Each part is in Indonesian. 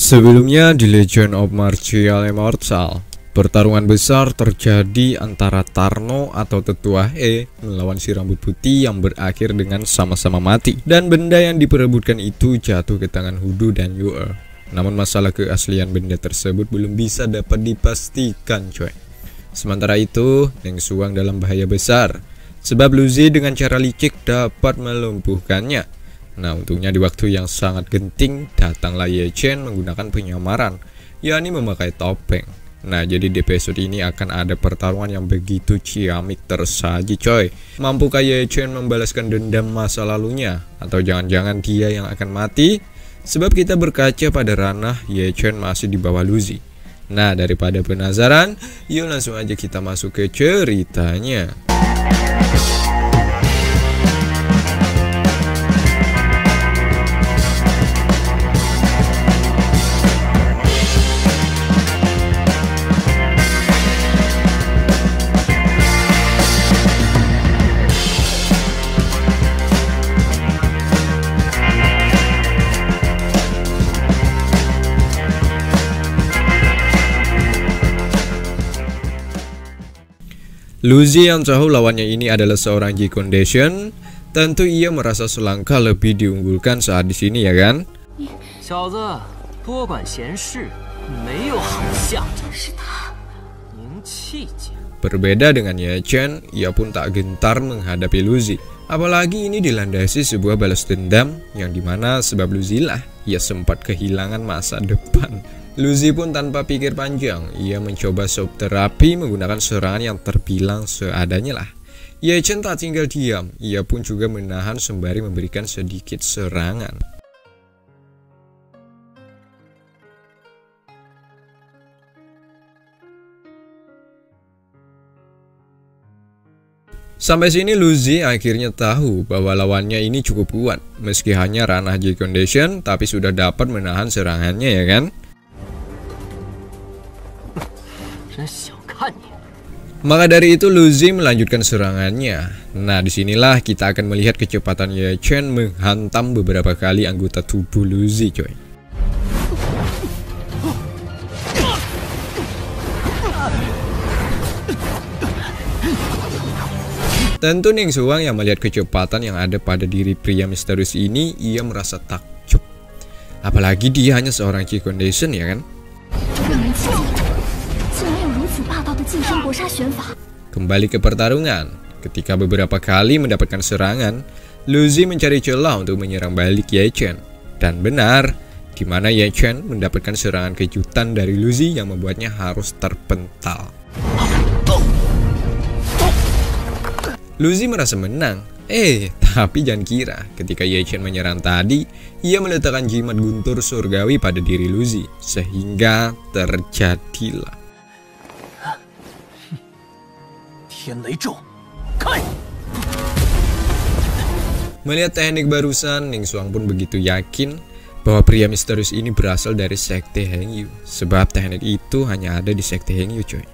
Sebelumnya di Legend of Martial Immortal, pertarungan besar terjadi antara Tarno atau Tetua He melawan si rambut putih yang berakhir dengan sama-sama mati. Dan benda yang diperebutkan itu jatuh ke tangan Hudu dan Yu'er. Namun masalah keaslian benda tersebut belum bisa dapat dipastikan coy. Sementara itu, Neng Suang dalam bahaya besar, sebab Lu Zi dengan cara licik dapat melumpuhkannya. Nah, untungnya di waktu yang sangat genting, datanglah Ye Chen menggunakan penyamaran, yakni memakai topeng. Nah, jadi di episode ini akan ada pertarungan yang begitu ciamik tersaji coy. Mampukah Ye Chen membalaskan dendam masa lalunya? Atau jangan-jangan dia yang akan mati? Sebab kita berkaca pada ranah Ye Chen masih di bawah Lu Zi. Nah, daripada penasaran, yuk langsung aja kita masuk ke ceritanya. Lu Zi yang tahu lawannya ini adalah seorang Ji Condition, tentu ia merasa selangkah lebih diunggulkan saat di sini ya kan? Berbeda dengan Ye Chen, ia pun tak gentar menghadapi Lu Zi. Apalagi ini dilandasi sebuah balas dendam yang dimana sebab Lu Zi lah ia sempat kehilangan masa depan. Lu Zi pun tanpa pikir panjang, ia mencoba shock terapi menggunakan serangan yang terbilang seadanya lah. Ye Chen tak tinggal diam, ia pun juga menahan sembari memberikan sedikit serangan. Sampai sini Lu Zi akhirnya tahu bahwa lawannya ini cukup kuat. Meski hanya ranah J Condition, tapi sudah dapat menahan serangannya ya kan? Maka dari itu Lu Zi melanjutkan serangannya. Nah, disinilah kita akan melihat kecepatan Ye Chen menghantam beberapa kali anggota tubuh Lu Zi coy. Tentu Neng Suang yang melihat kecepatan yang ada pada diri pria misterius ini, ia merasa takjub. Apalagi dia hanya seorang Ji Condition ya kan? Kembali ke pertarungan. Ketika beberapa kali mendapatkan serangan, Lu Zi mencari celah untuk menyerang balik Ye Chen. Dan benar, di mana Ye Chen mendapatkan serangan kejutan dari Lu Zi yang membuatnya harus terpental. Lu Zi merasa menang. Tapi jangan kira, ketika Ye Chen menyerang tadi, ia meletakkan jimat guntur surgawi pada diri Lu Zi, sehingga terjadilah melihat teknik barusan, Neng Suang pun begitu yakin bahwa pria misterius ini berasal dari sekte Hengyu. Sebab teknik itu hanya ada di sekte Hengyu coy.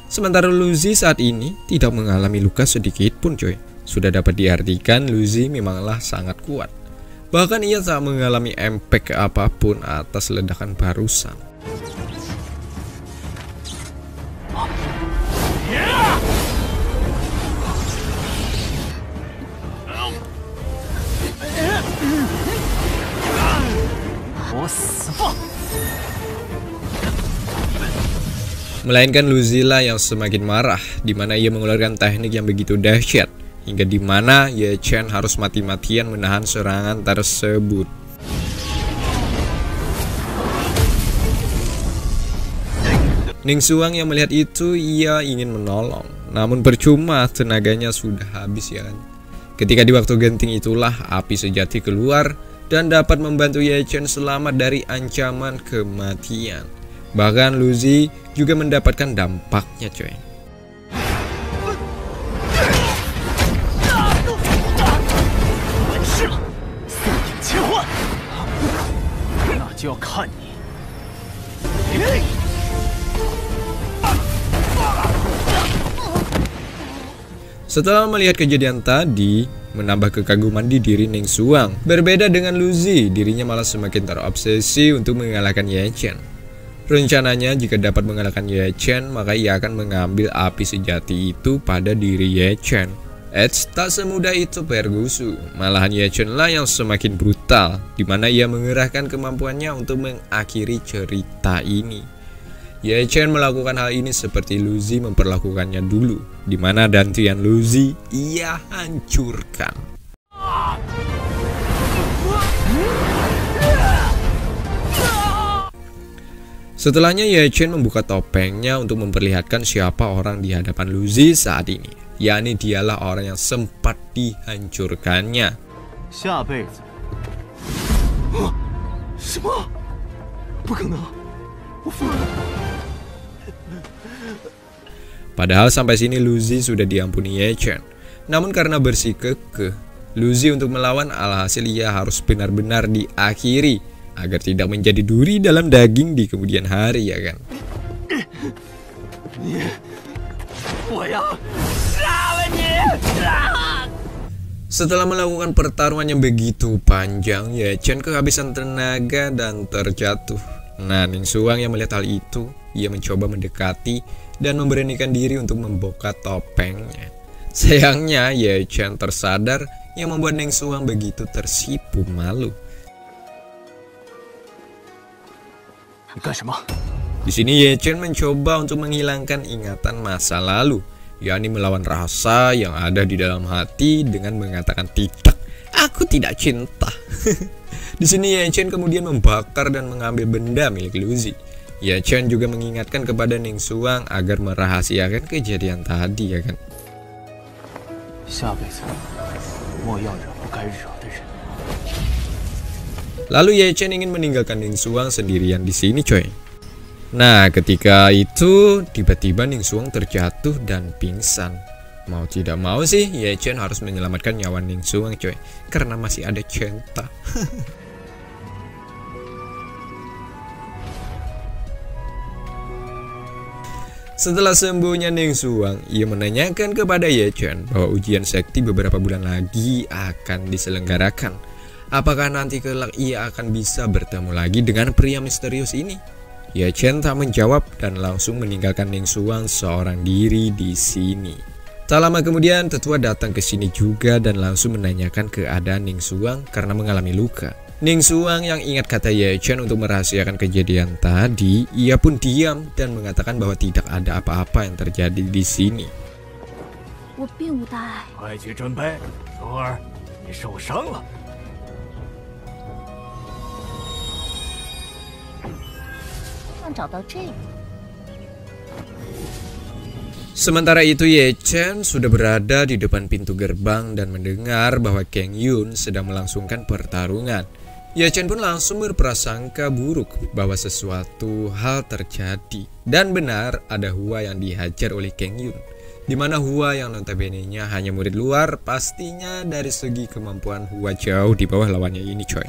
Sementara Lu Zi saat ini tidak mengalami luka sedikit pun coy. Sudah dapat diartikan Lu Zi memanglah sangat kuat. Bahkan ia tak mengalami impact apapun atas ledakan barusan. Melainkan Lu Zi lah yang semakin marah, di mana ia mengeluarkan teknik yang begitu dahsyat, hingga di mana Ye Chen harus mati-matian menahan serangan tersebut. Neng Suang yang melihat itu, ia ingin menolong, namun percuma, tenaganya sudah habis ya kan. Ketika di waktu genting itulah api sejati keluar dan dapat membantu Ye Chen selamat dari ancaman kematian. Bahkan Lu Zi juga mendapatkan dampaknya coy. Setelah melihat kejadian tadi, menambah kekaguman di diri Ning Xuang. Berbeda dengan Lu Zi, dirinya malah semakin terobsesi untuk mengalahkan Ye Chen. Rencananya jika dapat mengalahkan Ye Chen, maka ia akan mengambil api sejati itu pada diri Ye Chen. Eits, tak semudah itu Pergusu. Malahan Ye Chen lah yang semakin brutal, di mana ia mengerahkan kemampuannya untuk mengakhiri cerita ini. Ye Chen melakukan hal ini seperti Lu Zi memperlakukannya dulu, di mana dantian Lu Zi ia hancurkan. Setelahnya Ye Chen membuka topengnya untuk memperlihatkan siapa orang di hadapan Lu Zi saat ini, yakni dialah orang yang sempat dihancurkannya. Padahal sampai sini Lu Zi sudah diampuni Ye Chen. Namun karena bersikukuh Lu Zi untuk melawan, alhasil ia harus benar-benar diakhiri agar tidak menjadi duri dalam daging di kemudian hari, ya kan? Setelah melakukan pertarungan yang begitu panjang, Ye Chen kehabisan tenaga dan terjatuh. Nah, Ning Xuang yang melihat hal itu, ia mencoba mendekati dan memberanikan diri untuk membuka topengnya. Sayangnya, Ye Chen tersadar yang membuat Ning Xuang begitu tersipu malu. Di sini Ye Chen mencoba untuk menghilangkan ingatan masa lalu, yakni melawan rasa yang ada di dalam hati dengan mengatakan tidak, aku tidak cinta. Di sini Ye Chen kemudian membakar dan mengambil benda milik Lu Zi. Ye Chen juga mengingatkan kepada Ning Xuang agar merahasiakan kejadian tadi, ya kan? Lalu Ye Chen ingin meninggalkan Ning Xuang sendirian di sini, coy. Nah, ketika itu tiba-tiba Ning Xuang terjatuh dan pingsan. Mau tidak mau sih Ye Chen harus menyelamatkan nyawa Ning Xuang, coy, karena masih ada cinta. Setelah sembuhnya Ning Xuang, ia menanyakan kepada Ye Chen bahwa ujian sekti beberapa bulan lagi akan diselenggarakan. Apakah nanti kelak ia akan bisa bertemu lagi dengan pria misterius ini? Ye Chen tak menjawab dan langsung meninggalkan Ning Xuang seorang diri di sini. Tak lama kemudian tetua datang ke sini juga dan langsung menanyakan keadaan Ning Xuang karena mengalami luka. Ning Xuang yang ingat kata Ye Chen untuk merahasiakan kejadian tadi, ia pun diam dan mengatakan bahwa tidak ada apa-apa yang terjadi di sini. Sementara itu Ye Chen sudah berada di depan pintu gerbang dan mendengar bahwa Kang Yun sedang melangsungkan pertarungan. Ye Chen pun langsung berprasangka buruk bahwa sesuatu hal terjadi. Dan benar ada Hua yang dihajar oleh Kang Yun, di mana Hua yang notabene-nya hanya murid luar, pastinya dari segi kemampuan Hua jauh di bawah lawannya ini, coy.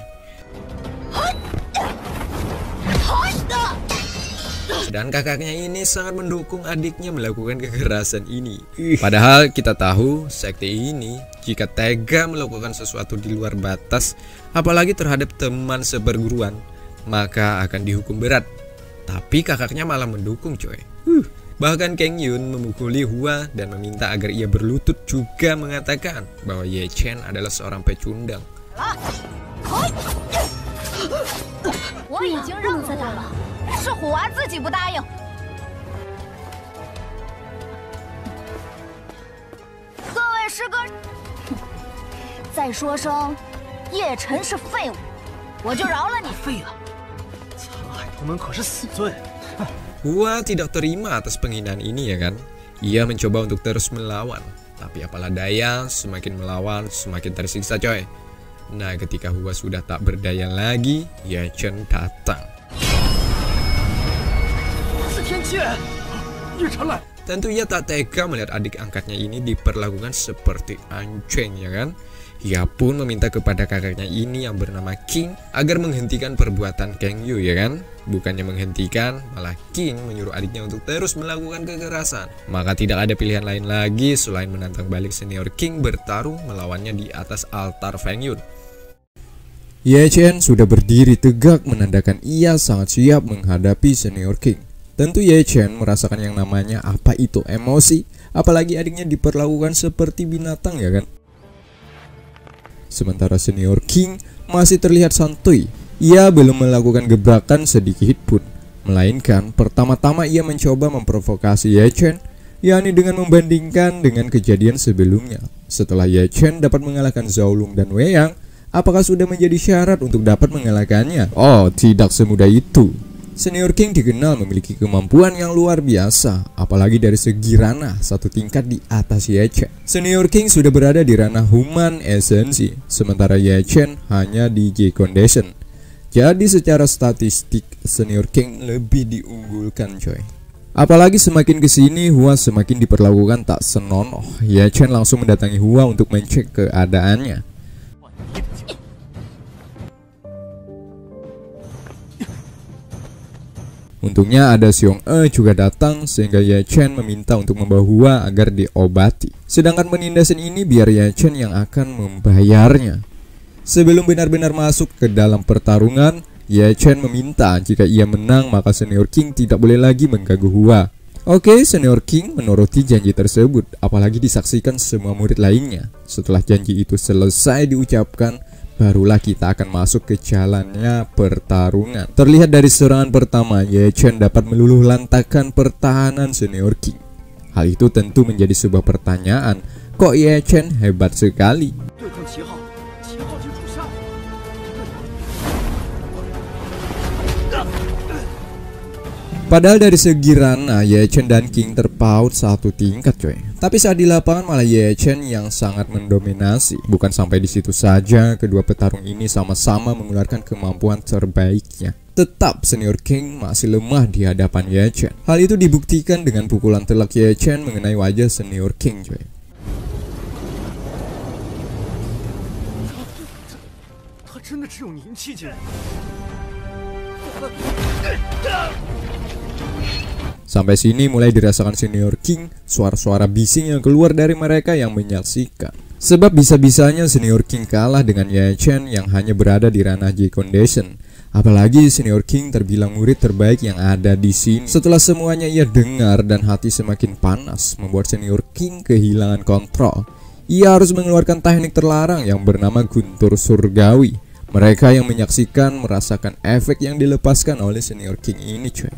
Dan kakaknya ini sangat mendukung adiknya melakukan kekerasan ini. Padahal kita tahu sekte ini jika tega melakukan sesuatu di luar batas, apalagi terhadap teman seperguruan, maka akan dihukum berat. Tapi kakaknya malah mendukung, coy. Bahkan Kang Yun memukuli Hua dan meminta agar ia berlutut, juga mengatakan bahwa Ye Chen adalah seorang pecundang. Hua tidak terima atas penghinaan ini, ya kan? Ia mencoba untuk terus melawan, tapi apalah daya, semakin melawan semakin tersiksa, coy. Nah, ketika Hua sudah tak berdaya lagi, Ye Chen datang. Tentu ia tak tega melihat adik angkatnya ini diperlakukan seperti anjing, ya kan? Ia pun meminta kepada kakaknya ini yang bernama King agar menghentikan perbuatan Kang Yu, ya kan? Bukannya menghentikan, malah King menyuruh adiknya untuk terus melakukan kekerasan. Maka tidak ada pilihan lain lagi selain menantang balik senior King bertarung melawannya di atas altar Feng Yun. Ye Chen sudah berdiri tegak menandakan ia sangat siap menghadapi senior King. Tentu Ye Chen merasakan yang namanya apa itu emosi, apalagi adiknya diperlakukan seperti binatang, ya kan? Sementara senior King masih terlihat santuy. Ia belum melakukan gebrakan sedikit pun, melainkan pertama-tama ia mencoba memprovokasi Ye Chen, yakni dengan membandingkan dengan kejadian sebelumnya. Setelah Ye Chen dapat mengalahkan Zhao Lung dan Wei Yang, apakah sudah menjadi syarat untuk dapat mengalahkannya? Oh, tidak semudah itu. Senior King dikenal memiliki kemampuan yang luar biasa, apalagi dari segi ranah satu tingkat di atas Ye Chen. Senior King sudah berada di ranah human esensi, sementara Ye Chen hanya di J Condition. Jadi secara statistik senior King lebih diunggulkan, coy. Apalagi semakin kesini Hua semakin diperlakukan tak senonoh. Ye Chen langsung mendatangi Hua untuk mencek keadaannya. Untungnya ada Xiong juga datang sehingga Ye Chen meminta untuk membawa Hua agar diobati. Sedangkan penindasan ini biar Ye Chen yang akan membayarnya. Sebelum benar-benar masuk ke dalam pertarungan, Ye Chen meminta jika ia menang maka senior King tidak boleh lagi mengganggu Hua. Oke, senior King menuruti janji tersebut, apalagi disaksikan semua murid lainnya. Setelah janji itu selesai diucapkan, barulah kita akan masuk ke jalannya pertarungan. Terlihat dari serangan pertama, Ye Chen dapat meluluh lantakan pertahanan senior King. Hal itu tentu menjadi sebuah pertanyaan, kok Ye Chen hebat sekali? Padahal dari segi ranah Ye Chen dan King terpaut satu tingkat, coy. Tapi saat di lapangan malah Ye Chen yang sangat mendominasi. Bukan sampai di situ saja, kedua petarung ini sama-sama mengeluarkan kemampuan terbaiknya. Tetap senior King masih lemah di hadapan Ye Chen. Hal itu dibuktikan dengan pukulan telak Ye Chen mengenai wajah senior King, coy. Sampai sini mulai dirasakan senior King suara-suara bising yang keluar dari mereka yang menyaksikan. Sebab bisa-bisanya senior King kalah dengan Ye Chen yang hanya berada di ranah J Condition. Apalagi senior King terbilang murid terbaik yang ada di sini. Setelah semuanya ia dengar dan hati semakin panas, membuat senior King kehilangan kontrol. Ia harus mengeluarkan teknik terlarang yang bernama Guntur Surgawi. Mereka yang menyaksikan merasakan efek yang dilepaskan oleh senior King ini, coy.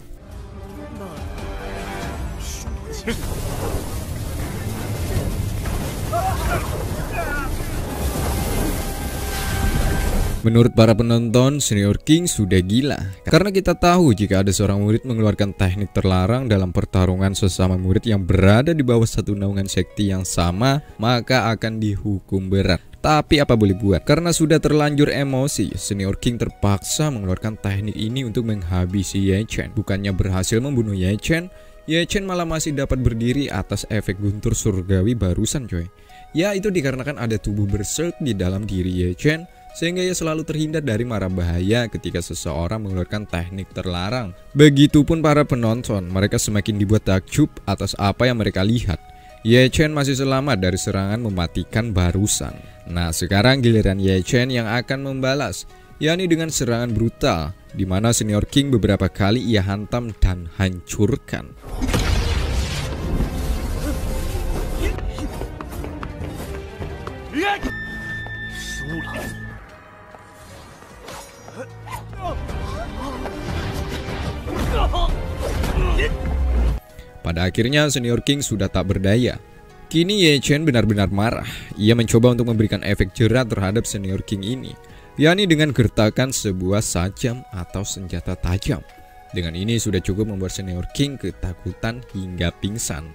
Menurut para penonton, senior King sudah gila. Karena kita tahu jika ada seorang murid mengeluarkan teknik terlarang dalam pertarungan sesama murid yang berada di bawah satu naungan sekti yang sama, maka akan dihukum berat. Tapi apa boleh buat, karena sudah terlanjur emosi, senior King terpaksa mengeluarkan teknik ini untuk menghabisi Ye Chen. Bukannya berhasil membunuh Ye Chen malah masih dapat berdiri atas efek Guntur Surgawi barusan, coy. Ya, itu dikarenakan ada tubuh berserk di dalam diri Ye Chen, sehingga ia selalu terhindar dari mara bahaya ketika seseorang mengeluarkan teknik terlarang. Begitupun para penonton, mereka semakin dibuat takjub atas apa yang mereka lihat. Ye Chen masih selamat dari serangan mematikan barusan. Nah, sekarang giliran Ye Chen yang akan membalas, yakni dengan serangan brutal, di mana senior King beberapa kali ia hantam dan hancurkan. Pada akhirnya senior King sudah tak berdaya. Kini Ye Chen benar-benar marah. Ia mencoba untuk memberikan efek jerat terhadap senior King ini, yakni dengan gertakan sebuah sajam atau senjata tajam. Dengan ini sudah cukup membuat senior King ketakutan hingga pingsan.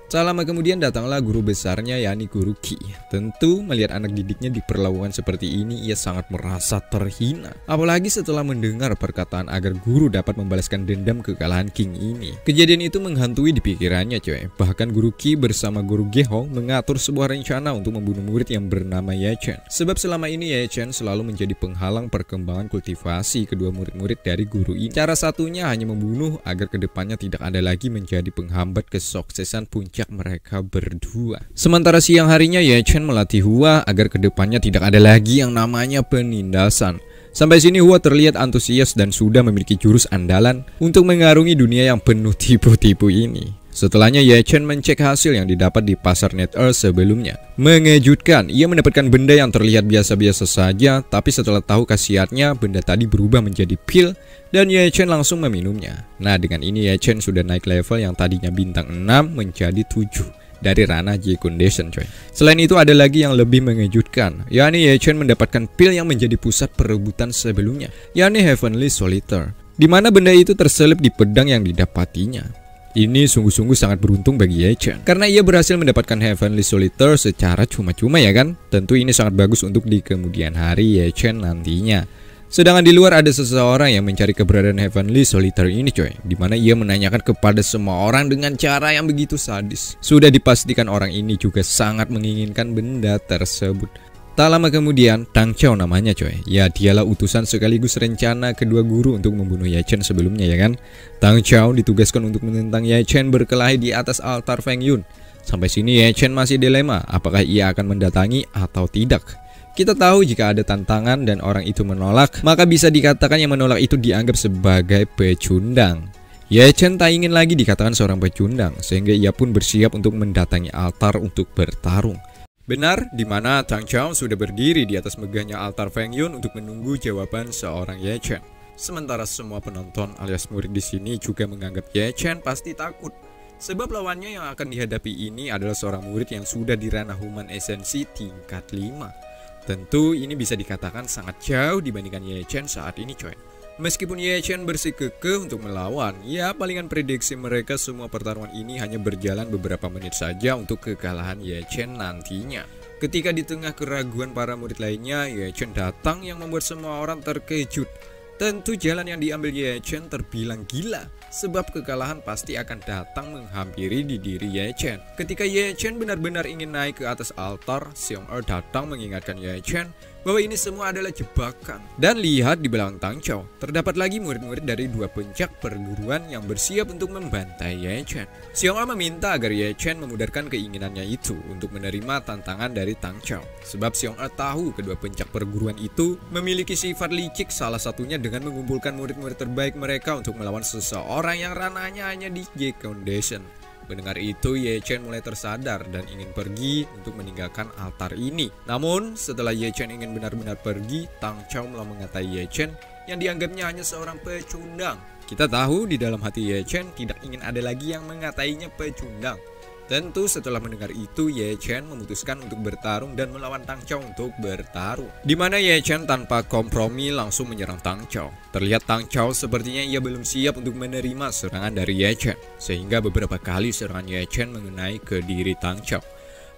Tak lama kemudian datanglah guru besarnya yakni Guru Qi. Tentu melihat anak didiknya diperlakukan seperti ini, ia sangat merasa terhina. Apalagi setelah mendengar perkataan agar guru dapat membalaskan dendam kekalahan King ini. Kejadian itu menghantui di pikirannya coy. Bahkan Guru Qi bersama Guru Gehong mengatur sebuah rencana untuk membunuh murid yang bernama Ye Chen. Sebab selama ini Ye Chen selalu menjadi penghalang perkembangan kultivasi kedua murid-murid dari guru ini. Cara satunya hanya membunuh agar kedepannya tidak ada lagi menjadi penghambat kesuksesan puncak mereka berdua. Sementara siang harinya Ye Chen melatih Hua agar kedepannya tidak ada lagi yang namanya penindasan. Sampai sini Hua terlihat antusias dan sudah memiliki jurus andalan untuk mengarungi dunia yang penuh tipu-tipu ini. Setelahnya Ye Chen mencek hasil yang didapat di pasar Net Earth sebelumnya. Mengejutkan, ia mendapatkan benda yang terlihat biasa-biasa saja, tapi setelah tahu khasiatnya, benda tadi berubah menjadi pil dan Ye Chen langsung meminumnya. Nah, dengan ini Ye Chen sudah naik level yang tadinya bintang 6 menjadi 7 dari ranah J Condition coy. Selain itu ada lagi yang lebih mengejutkan, yakni Ye Chen mendapatkan pil yang menjadi pusat perebutan sebelumnya, yakni Heavenly Solitaire, di mana benda itu terselip di pedang yang didapatinya. Ini sungguh-sungguh sangat beruntung bagi Ye Chen, karena ia berhasil mendapatkan Heavenly Solitaire secara cuma-cuma ya kan. Tentu ini sangat bagus untuk di kemudian hari Ye Chen nantinya. Sedangkan di luar ada seseorang yang mencari keberadaan Heavenly Solitaire ini coy, dimana ia menanyakan kepada semua orang dengan cara yang begitu sadis. Sudah dipastikan orang ini juga sangat menginginkan benda tersebut. Tak lama kemudian, Tang Chao namanya coy. Ya, dialah utusan sekaligus rencana kedua guru untuk membunuh Ye Chen sebelumnya ya kan. Tang Chao ditugaskan untuk menentang Ye Chen berkelahi di atas altar Feng Yun. Sampai sini Ye Chen masih dilema apakah ia akan mendatangi atau tidak. Kita tahu jika ada tantangan dan orang itu menolak, maka bisa dikatakan yang menolak itu dianggap sebagai pecundang. Ye Chen tak ingin lagi dikatakan seorang pecundang, sehingga ia pun bersiap untuk mendatangi altar untuk bertarung. Benar, di mana Tang Chao sudah berdiri di atas megahnya altar Feng Yun untuk menunggu jawaban seorang Ye Chen. Sementara semua penonton alias murid di sini juga menganggap Ye Chen pasti takut. Sebab lawannya yang akan dihadapi ini adalah seorang murid yang sudah di ranah human esensi tingkat 5. Tentu ini bisa dikatakan sangat jauh dibandingkan Ye Chen saat ini coy. Meskipun Ye Chen bersikukuh untuk melawan, ya palingan prediksi mereka semua pertarungan ini hanya berjalan beberapa menit saja untuk kekalahan Ye Chen nantinya. Ketika di tengah keraguan para murid lainnya, Ye Chen datang yang membuat semua orang terkejut. Tentu jalan yang diambil Ye Chen terbilang gila, sebab kekalahan pasti akan datang menghampiri di diri Ye Chen. Ketika Ye Chen benar-benar ingin naik ke atas altar, Xiong Er datang mengingatkan Ye Chen bahwa ini semua adalah jebakan. Dan lihat di belakang Tang Chao, terdapat lagi murid-murid dari dua puncak perguruan yang bersiap untuk membantai Ye Chen. Xiong Er meminta agar Ye Chen memudarkan keinginannya itu untuk menerima tantangan dari Tang Chao. Sebab Xiong Er tahu kedua puncak perguruan itu memiliki sifat licik, salah satunya dengan mengumpulkan murid-murid terbaik mereka untuk melawan seseorang yang ranahnya hanya di J Condition. Mendengar itu, Ye Chen mulai tersadar dan ingin pergi untuk meninggalkan altar ini. Namun, setelah Ye Chen ingin benar-benar pergi, Tang Chao malah mengatai Ye Chen yang dianggapnya hanya seorang pecundang. Kita tahu di dalam hati Ye Chen tidak ingin ada lagi yang mengatainya pecundang. Tentu setelah mendengar itu, Ye Chen memutuskan untuk bertarung dan melawan Tang Chao untuk bertarung. Di mana Ye Chen tanpa kompromi langsung menyerang Tang Chao. Terlihat Tang Chao sepertinya ia belum siap untuk menerima serangan dari Ye Chen, sehingga beberapa kali serangan Ye Chen mengenai ke diri Tang Chao.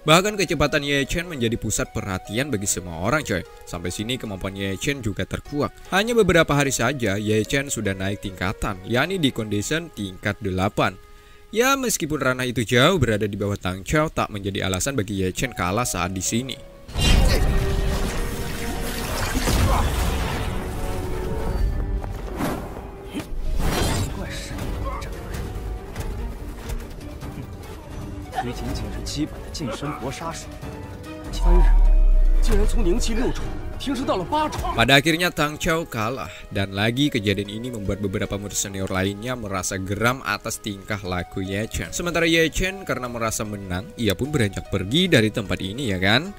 Bahkan kecepatan Ye Chen menjadi pusat perhatian bagi semua orang coy. Sampai sini kemampuan Ye Chen juga terkuak. Hanya beberapa hari saja Ye Chen sudah naik tingkatan, yakni di condition tingkat 8. Ya, meskipun ranah itu jauh berada di bawah Tang Chao, tak menjadi alasan bagi Ye Chen kalah saat di sini. Pada akhirnya Tang Chao kalah, dan lagi kejadian ini membuat beberapa murid senior lainnya merasa geram atas tingkah laku Ye Chen. Sementara Ye Chen karena merasa menang, ia pun beranjak pergi dari tempat ini ya kan.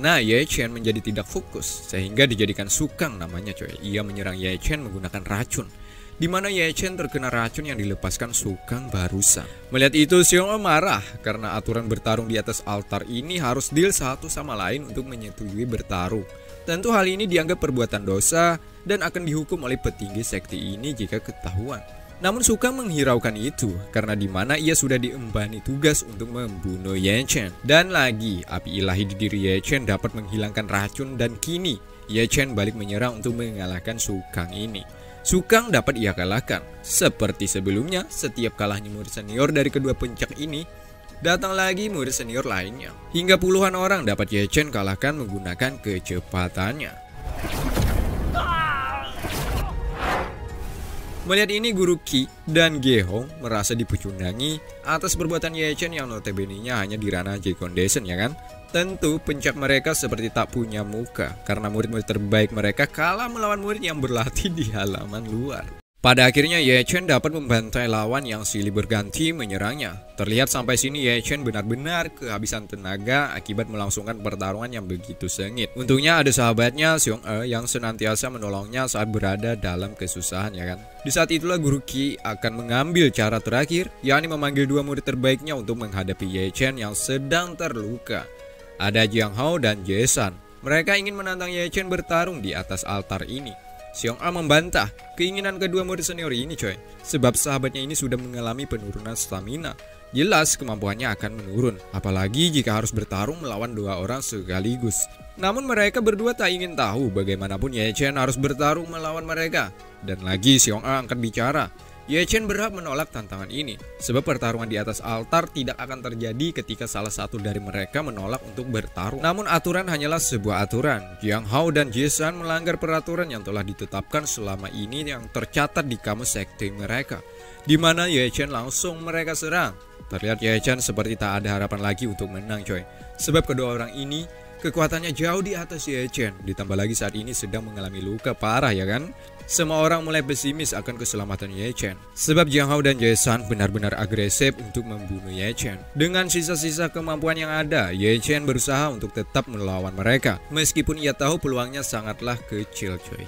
Nah, Ye Chen menjadi tidak fokus sehingga dijadikan Sukang namanya coy. Ia menyerang Ye Chen menggunakan racun, di mana Ye Chen terkena racun yang dilepaskan Sukang barusan. Melihat itu, Xiong Er marah karena aturan bertarung di atas altar ini harus deal satu sama lain untuk menyetujui bertarung. Tentu hal ini dianggap perbuatan dosa dan akan dihukum oleh petinggi sekte ini jika ketahuan. Namun Sukang menghiraukan itu karena di mana ia sudah diembani tugas untuk membunuh Ye Chen. Dan lagi, api ilahi di diri Ye Chen dapat menghilangkan racun dan kini Ye Chen balik menyerang untuk mengalahkan Sukang ini. Sukang dapat ia kalahkan. Seperti sebelumnya, setiap kalahnya murid senior dari kedua pencak ini, datang lagi murid senior lainnya. Hingga puluhan orang dapat Ye Chen kalahkan menggunakan kecepatannya. Melihat ini, Guru Qi dan Ge Hong merasa dipecundangi atas perbuatan Ye Chen yang notabene-nya hanya di ranah J Condition, ya kan? Tentu pencak mereka seperti tak punya muka karena murid-murid terbaik mereka kalah melawan murid yang berlatih di halaman luar. Pada akhirnya Ye Chen dapat membantai lawan yang silih berganti menyerangnya. Terlihat sampai sini Ye Chen benar-benar kehabisan tenaga akibat melangsungkan pertarungan yang begitu sengit. Untungnya ada sahabatnya Xiong yang senantiasa menolongnya saat berada dalam kesusahan, ya kan. Di saat itulah Guru Qi akan mengambil cara terakhir, yakni memanggil dua murid terbaiknya untuk menghadapi Ye Chen yang sedang terluka. Ada Jiang Hao dan Jason. Mereka ingin menantang Ye Chen bertarung di atas altar ini. Xiong membantah keinginan kedua murid senior ini, coy. Sebab sahabatnya ini sudah mengalami penurunan stamina. Jelas kemampuannya akan menurun, apalagi jika harus bertarung melawan dua orang sekaligus. Namun mereka berdua tak ingin tahu bagaimanapun Ye Chen harus bertarung melawan mereka. Dan lagi Xiong angkat bicara. Ye Chen berhak menolak tantangan ini, sebab pertarungan di atas altar tidak akan terjadi ketika salah satu dari mereka menolak untuk bertarung. Namun aturan hanyalah sebuah aturan. Jiang Hao dan Jason melanggar peraturan yang telah ditetapkan selama ini yang tercatat di kamus sekte mereka, di mana Ye Chen langsung mereka serang. Terlihat Ye Chen seperti tak ada harapan lagi untuk menang, coy. Sebab kedua orang ini kekuatannya jauh di atas Ye Chen, ditambah lagi saat ini sedang mengalami luka parah, ya kan? Semua orang mulai pesimis akan keselamatan Ye Chen, sebab Jiang Hao dan Jason benar-benar agresif untuk membunuh Ye Chen. Dengan sisa-sisa kemampuan yang ada, Ye Chen berusaha untuk tetap melawan mereka, meskipun ia tahu peluangnya sangatlah kecil, coy.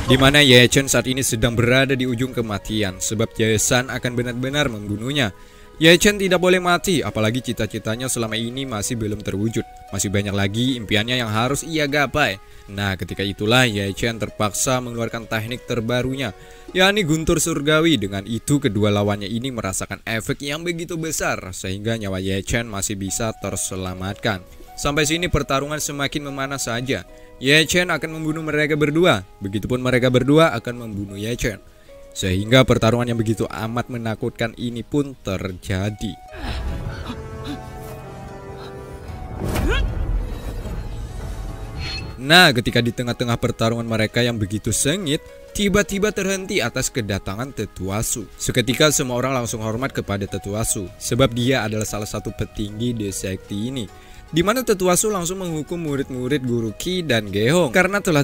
Di mana Ye Chen saat ini sedang berada di ujung kematian, sebab Jason akan benar-benar membunuhnya. Ye Chen tidak boleh mati, apalagi cita-citanya selama ini masih belum terwujud. Masih banyak lagi impiannya yang harus ia gapai. Nah, ketika itulah Ye Chen terpaksa mengeluarkan teknik terbarunya, yakni guntur surgawi. Dengan itu kedua lawannya ini merasakan efek yang begitu besar, sehingga nyawa Ye Chen masih bisa terselamatkan. Sampai sini pertarungan semakin memanas saja. Ye Chen akan membunuh mereka berdua, begitupun mereka berdua akan membunuh Ye Chen. Sehingga pertarungan yang begitu amat menakutkan ini pun terjadi. Nah, ketika di tengah-tengah pertarungan mereka yang begitu sengit, tiba-tiba terhenti atas kedatangan Tetua Su. Seketika semua orang langsung hormat kepada Tetua Su, sebab dia adalah salah satu petinggi di sekte ini. Di mana Tetua Su langsung menghukum murid-murid Guru Qi dan Ge Hong karena telah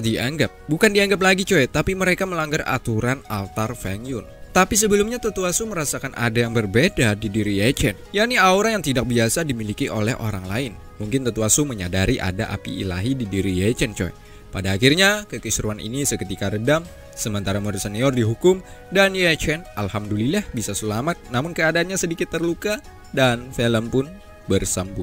bukan dianggap lagi, coy, tapi mereka melanggar aturan altar Feng Yun. Tapi sebelumnya Tetua Su merasakan ada yang berbeda di diri Ye Chen, yakni aura yang tidak biasa dimiliki oleh orang lain. Mungkin Tetua Su menyadari ada api ilahi di diri Ye Chen, coy. Pada akhirnya kekisruan ini seketika redam, sementara murid senior dihukum dan Ye Chen alhamdulillah bisa selamat, namun keadaannya sedikit terluka dan film pun bersambung.